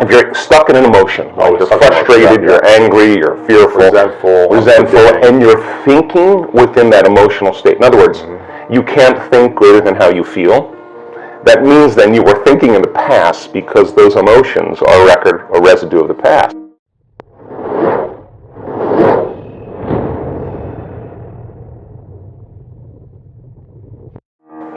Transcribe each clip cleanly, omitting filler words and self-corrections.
if you're stuck in an emotion, like you're frustrated, you're angry, you're fearful, resentful, and you're thinking within that emotional state. In other words, you can't think greater than how you feel. That means then you were thinking in the past, because those emotions are a record, a residue of the past.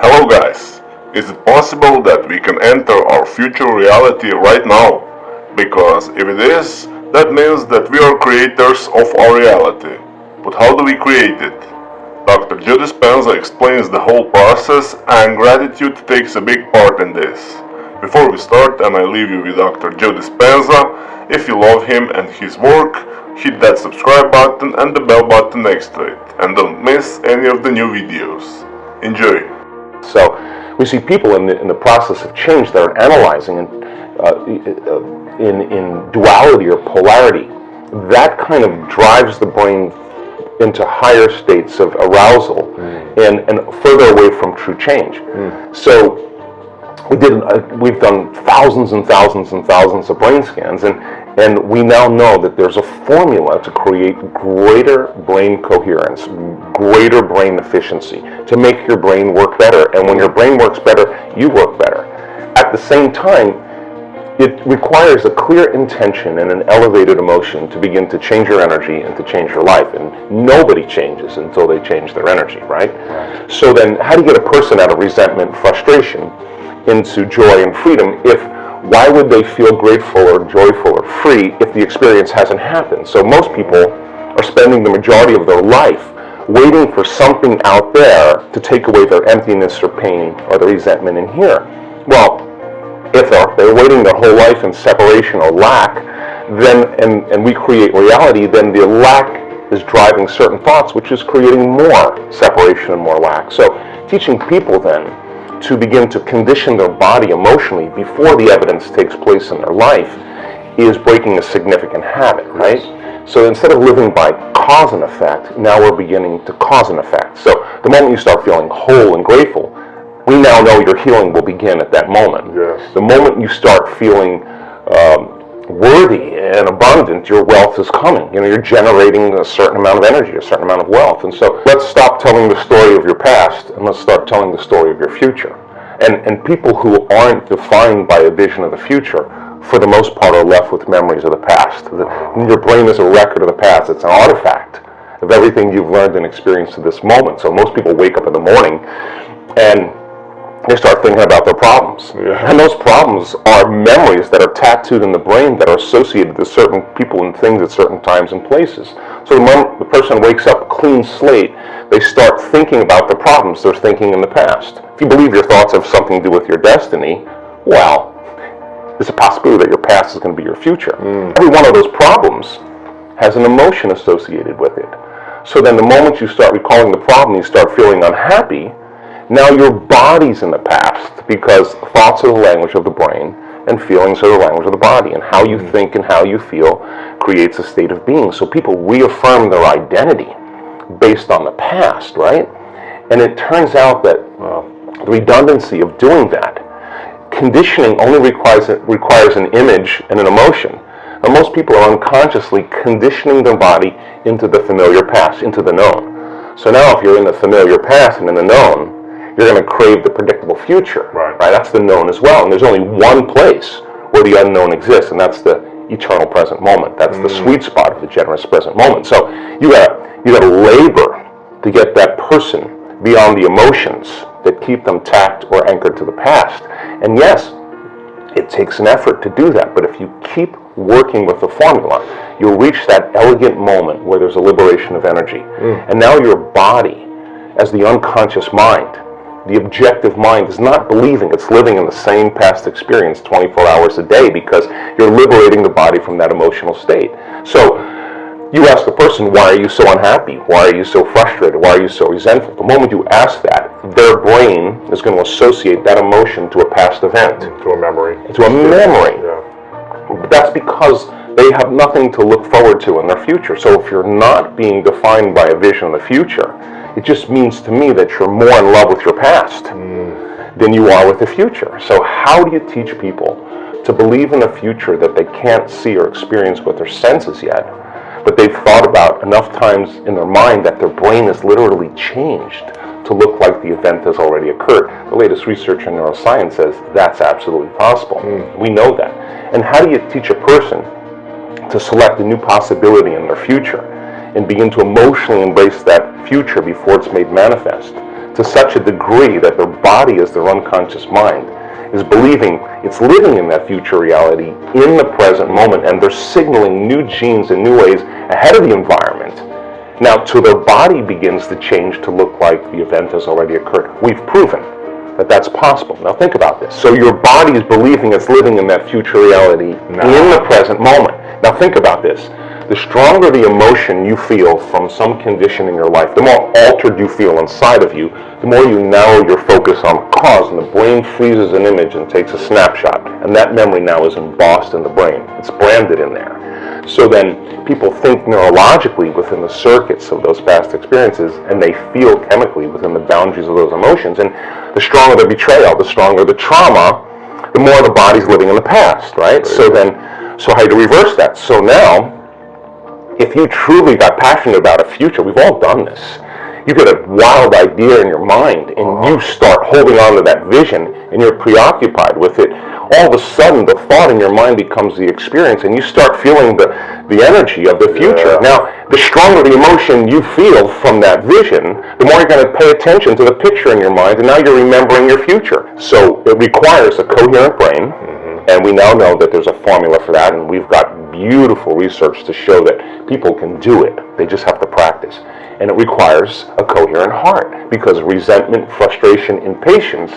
Hello guys, is it possible that we can enter our future reality right now? Because if it is, that means that we are creators of our reality. But how do we create it? Dr. Joe Dispenza explains the whole process, and gratitude takes a big part in this. Before we start, and I leave you with Dr. Joe Dispenza, if you love him and his work, hit that subscribe button and the bell button next to it, and don't miss any of the new videos. Enjoy! So we see people in the process of change that are analyzing in duality or polarity. That kind of drives the brain into higher states of arousal and further away from true change. So we've done thousands and thousands and thousands of brain scans, and we now know that there's a formula to create greater brain coherence, greater brain efficiency, to make your brain work better. And when your brain works better, you work better. At the same time, it requires a clear intention and an elevated emotion to begin to change your energy and to change your life. And nobody changes until they change their energy, right? So then, how do you get a person out of resentment, frustration, into joy and freedom? Why would they feel grateful or joyful or free if the experience hasn't happened? So most people are spending the majority of their life waiting for something out there to take away their emptiness or pain or the resentment in here. Well, if they're waiting their whole life in separation or lack, then and we create reality, then the lack is driving certain thoughts, which is creating more separation and more lack. So teaching people then to begin to condition their body emotionally before the evidence takes place in their life is breaking a significant habit, right? So instead of living by cause and effect, now we're beginning to cause and effect. So the moment you start feeling whole and grateful, we now know your healing will begin at that moment. Yes. The moment you start feeling worthy and abundant, your wealth is coming. You're generating a certain amount of energy, a certain amount of wealth. And so let's stop telling the story of your past and let's start telling the story of your future. And people who aren't defined by a vision of the future, for the most part, are left with memories of the past. Your brain is a record of the past. It's an artifact of everything you've learned and experienced to this moment. So most people wake up in the morning and they start thinking about their problems. And those problems are memories that are tattooed in the brain that are associated to certain people and things at certain times and places. So the moment the person wakes up clean slate, they start thinking about the problems they're thinking in the past. If you believe your thoughts have something to do with your destiny, well, there's a possibility that your past is going to be your future. Every one of those problems has an emotion associated with it. So then the moment you start recalling the problem, you start feeling unhappy. Now your body's in the past, because thoughts are the language of the brain and feelings are the language of the body, and how you think and how you feel creates a state of being. So people reaffirm their identity based on the past, right? And it turns out that the redundancy of doing that, conditioning only requires an image and an emotion. And most people are unconsciously conditioning their body into the familiar past, into the known. So now if you're in the familiar past and in the known, you're going to crave the predictable future, right? That's the known as well. And there's only one place where the unknown exists, and that's the eternal present moment. That's the sweet spot of the generous present moment. So you got to labor to get that person beyond the emotions that keep them tacked or anchored to the past. And yes, it takes an effort to do that, but if you keep working with the formula, you'll reach that elegant moment where there's a liberation of energy. And now your body, as the unconscious mind, the objective mind, is not believing it's living in the same past experience 24 hours a day, because you're liberating the body from that emotional state. So you ask the person, why are you so unhappy? Why are you so frustrated? Why are you so resentful? The moment you ask that, their brain is going to associate that emotion to a past event. To a memory. To a memory. Yeah. But that's because they have nothing to look forward to in their future. So if you're not being defined by a vision of the future, it just means to me that you're more in love with your past than you are with the future. So how do you teach people to believe in a future that they can't see or experience with their senses yet, but they've thought about enough times in their mind that their brain is literally changed to look like the event has already occurred. The latest research in neuroscience says that's absolutely possible. We know that. And how do you teach a person to select a new possibility in their future and begin to emotionally embrace that future before it's made manifest to such a degree that their body, as their unconscious mind, is believing it's living in that future reality in the present moment, and they're signaling new genes in new ways ahead of the environment. Now, till their body begins to change to look like the event has already occurred. We've proven that that's possible. Now think about this. So your body is believing it's living in that future reality in the present moment. Now think about this. The stronger the emotion you feel from some condition in your life, the more altered you feel inside of you, the more you narrow your focus on the cause, and the brain freezes an image and takes a snapshot. And that memory now is embossed in the brain. It's branded in there. So then people think neurologically within the circuits of those past experiences, and they feel chemically within the boundaries of those emotions. And the stronger the betrayal, the stronger the trauma, the more the body's living in the past, right? So how do you reverse that? So now, if you truly got passionate about a future, we've all done this. You get a wild idea in your mind, and you start holding on to that vision, and you're preoccupied with it. All of a sudden, the thought in your mind becomes the experience, and you start feeling the energy of the future. Now, the stronger the emotion you feel from that vision, the more you're going to pay attention to the picture in your mind, and now you're remembering your future. So it requires a coherent brain, and we now know that there's a formula for that, and we've got beautiful research to show that people can do it. They just have to practice. And it requires a coherent heart, because resentment, frustration, impatience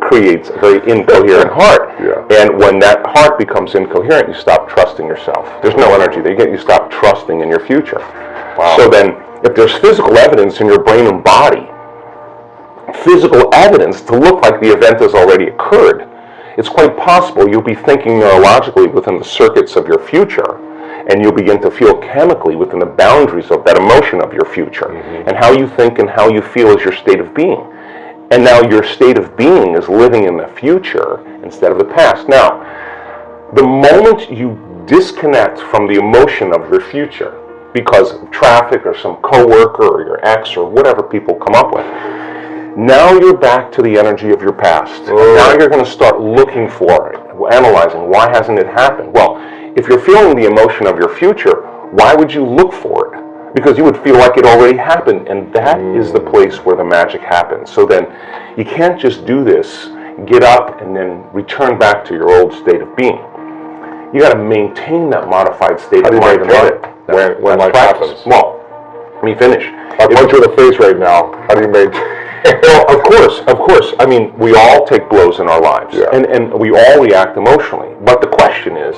creates a very incoherent heart. And when that heart becomes incoherent, you stop trusting yourself. There's no energy there. You stop trusting in your future. So then, if there's physical evidence in your brain and body, physical evidence to look like the event has already occurred, it's quite possible you'll be thinking neurologically within the circuits of your future, and you'll begin to feel chemically within the boundaries of that emotion of your future. And how you think and how you feel is your state of being. And now your state of being is living in the future instead of the past. Now, the moment you disconnect from the emotion of your future because of traffic or some coworker or your ex or whatever people come up with, now you're back to the energy of your past. Now you're going to start looking for it, analyzing, why hasn't it happened? Well, if you're feeling the emotion of your future, why would you look for it? Because you would feel like it already happened, and that is the place where the magic happens. So then, you can't just do this, get up, and then return back to your old state of being. You got to maintain that modified state of mind. When life happens? Well, let me finish. I punch you in the face right now. How do you maintain? Well, of course. I mean, we all take blows in our lives, and we all react emotionally. But the question is,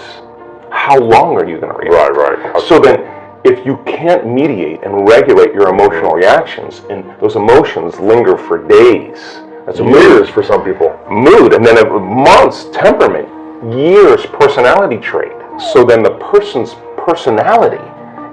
how long are you going to react? Right. So then, if you can't mediate and regulate your emotional reactions, and those emotions linger for days, that's years for some people. Mood, and then months, temperament, years, personality trait. So then the person's personality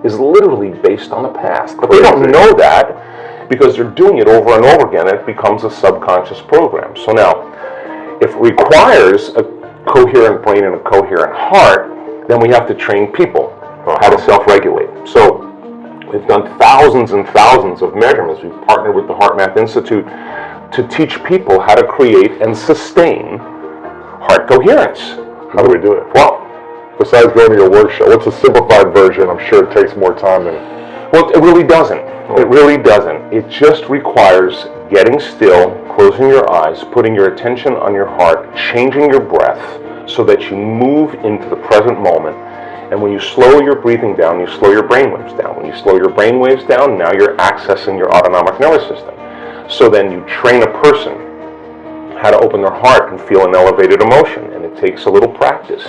is literally based on the past. But they don't know that because they're doing it over and over again, and it becomes a subconscious program. So now, if it requires a coherent brain and a coherent heart, then we have to train people how to self-regulate. So we've done thousands and thousands of measurements. We've partnered with the HeartMath Institute to teach people how to create and sustain heart coherence. How do we do it? Well, besides going to your workshop, what's a simplified version? I'm sure it takes more time than... Well, it really doesn't. It really doesn't. It just requires getting still, closing your eyes, putting your attention on your heart, changing your breath so that you move into the present moment. And when you slow your breathing down, you slow your brain waves down. When you slow your brain waves down, now you're accessing your autonomic nervous system. So then you train a person how to open their heart and feel an elevated emotion. And it takes a little practice.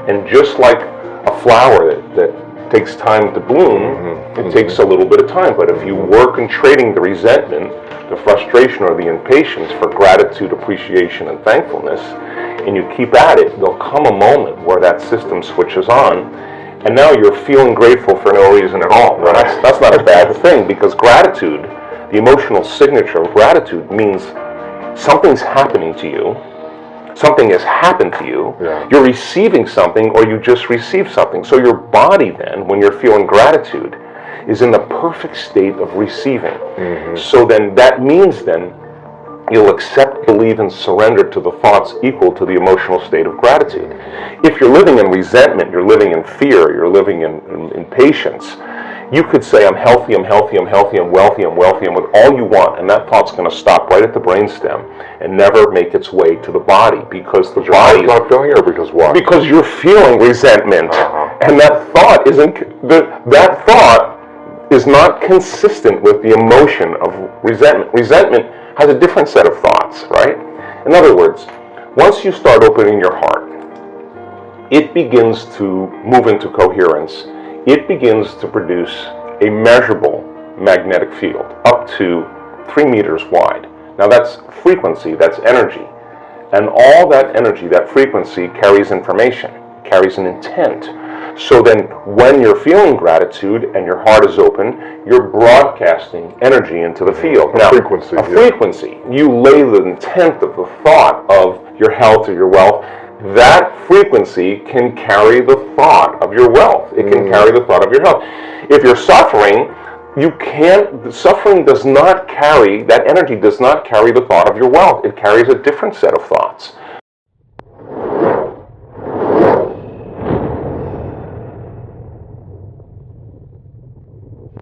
And just like a flower that takes time to bloom, it takes a little bit of time. But if you work in trading the resentment, the frustration, or the impatience for gratitude, appreciation, and thankfulness, and you keep at it, there'll come a moment where that system switches on, and now you're feeling grateful for no reason at all. Now, that's not a bad thing, because gratitude, the emotional signature of gratitude, means something's happening to you, something has happened to you, you're receiving something, or you just received something. So your body then, when you're feeling gratitude, is in the perfect state of receiving. So then that means then you'll accept, believe, and surrender to the thoughts equal to the emotional state of gratitude. If you're living in resentment, you're living in fear, you're living in impatience, you could say, I'm healthy, I'm healthy, I'm healthy, I'm wealthy, I'm wealthy, and with all you want, and that thought's going to stop right at the brainstem and never make its way to the body, because the body is not feeling it, or because why? Because you're feeling resentment, and that thought is not consistent with the emotion of resentment. Resentment has a different set of thoughts, right? In other words, once you start opening your heart, it begins to move into coherence. It begins to produce a measurable magnetic field up to 3 meters wide. Now that's frequency, that's energy. And all that energy, that frequency, carries information, carries an intent. So then when you're feeling gratitude and your heart is open, you're broadcasting energy into the field. Now, frequency. Frequency. You lay the intent of the thought of your health or your wealth. That frequency can carry the thought of your wealth. It can carry the thought of your health. If you're suffering, suffering does not carry, that energy does not carry the thought of your wealth. It carries a different set of thoughts.